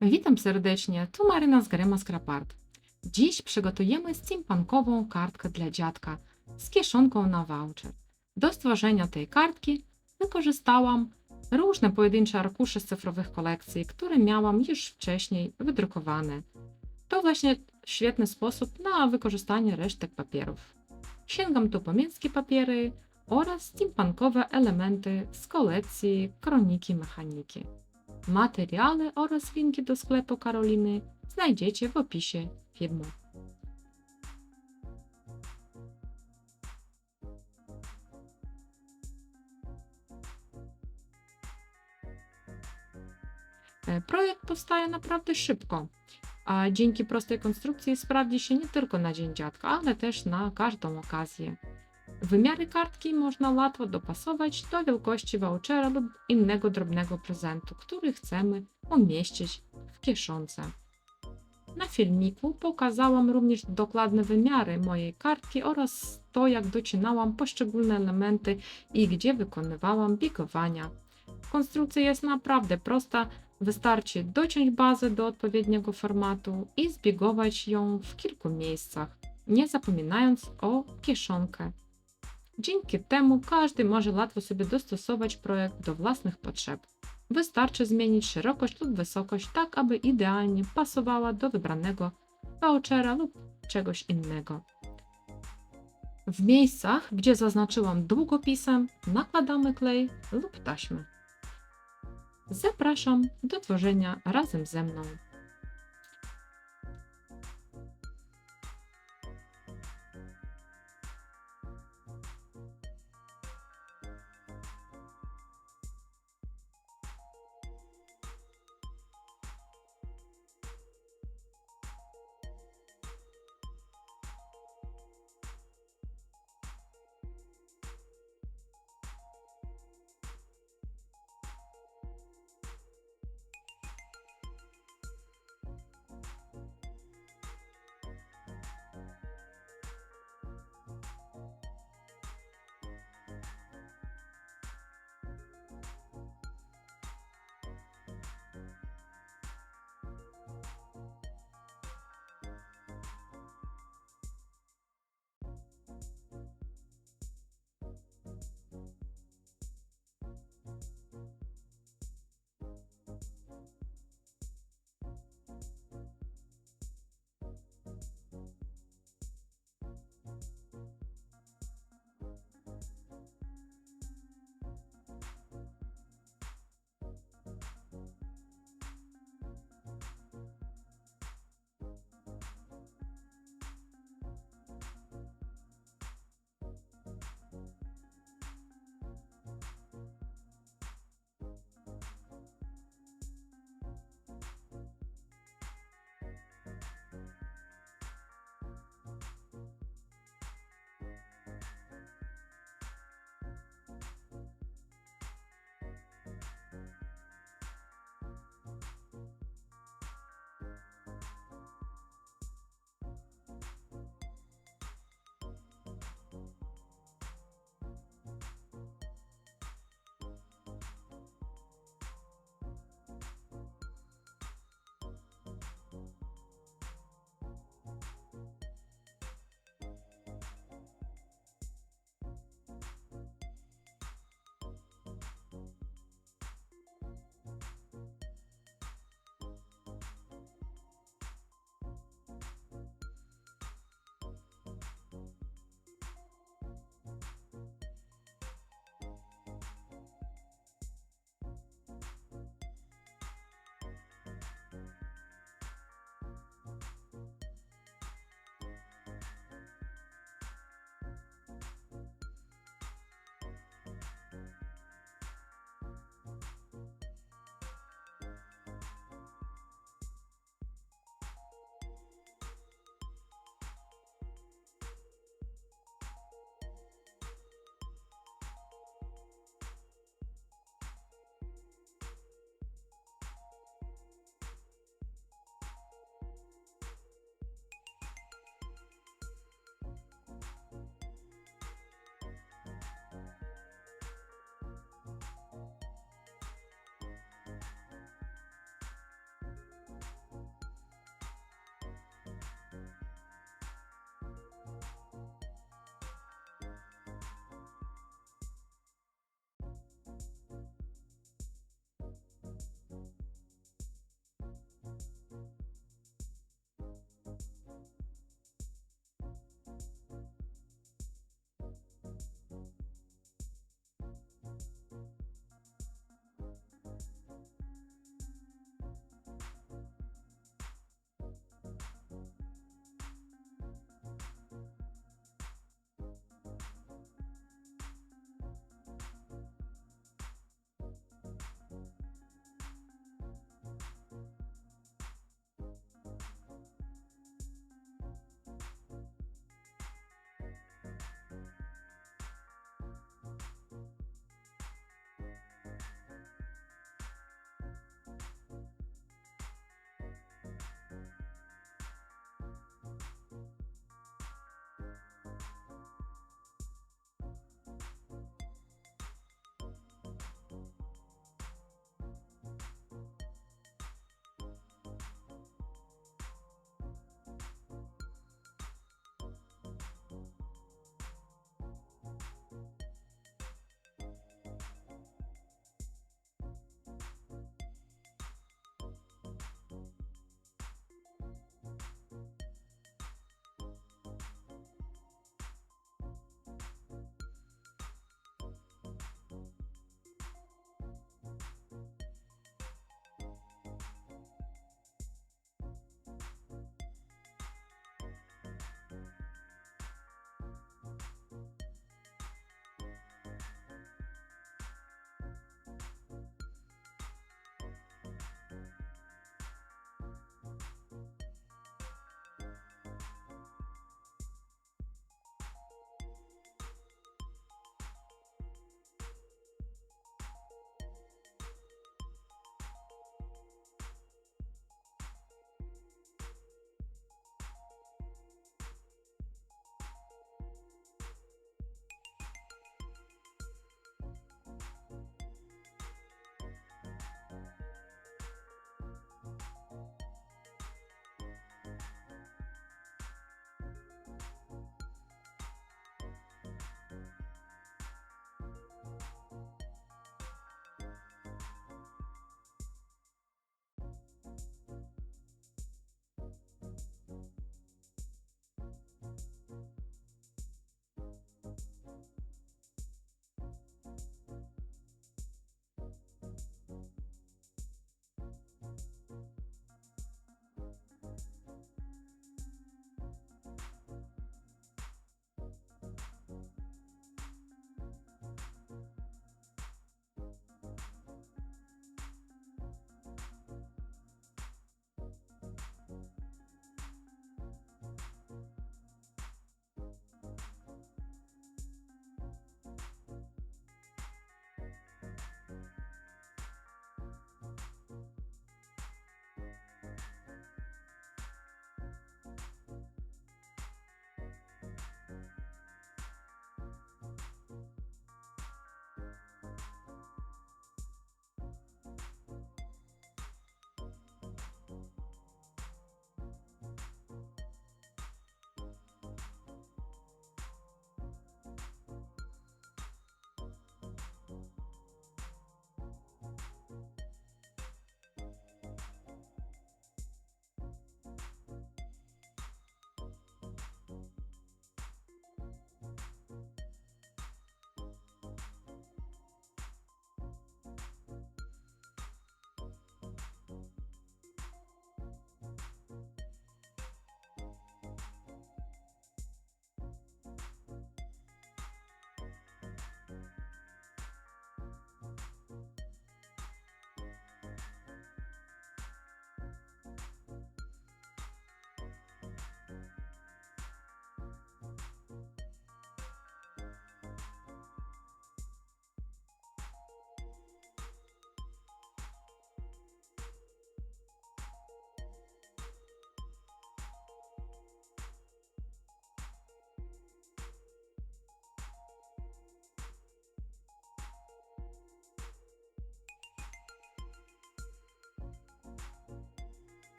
Witam serdecznie, tu Maryna z Grema Scrapart. Dziś przygotujemy steampunkową kartkę dla dziadka z kieszonką na voucher. Do stworzenia tej kartki wykorzystałam różne pojedyncze arkusze z cyfrowych kolekcji, które miałam już wcześniej wydrukowane. To właśnie świetny sposób na wykorzystanie resztek papierów. Sięgam tu po miękkie papiery oraz steampunkowe elementy z kolekcji Kroniki Mechaniki. Materiały oraz linki do sklepu Karoliny znajdziecie w opisie filmu. Projekt powstaje naprawdę szybko, a dzięki prostej konstrukcji sprawdzi się nie tylko na Dzień Dziadka, ale też na każdą okazję. Wymiary kartki można łatwo dopasować do wielkości vouchera lub innego drobnego prezentu, który chcemy umieścić w kieszonce. Na filmiku pokazałam również dokładne wymiary mojej kartki oraz to, jak docinałam poszczególne elementy i gdzie wykonywałam biegowania. Konstrukcja jest naprawdę prosta, wystarczy dociąć bazę do odpowiedniego formatu i zbiegować ją w kilku miejscach, nie zapominając o kieszonkę. Dzięki temu każdy może łatwo sobie dostosować projekt do własnych potrzeb. Wystarczy zmienić szerokość lub wysokość tak, aby idealnie pasowała do wybranego vouchera lub czegoś innego. W miejscach, gdzie zaznaczyłam długopisem, nakładamy klej lub taśmę. Zapraszam do tworzenia razem ze mną.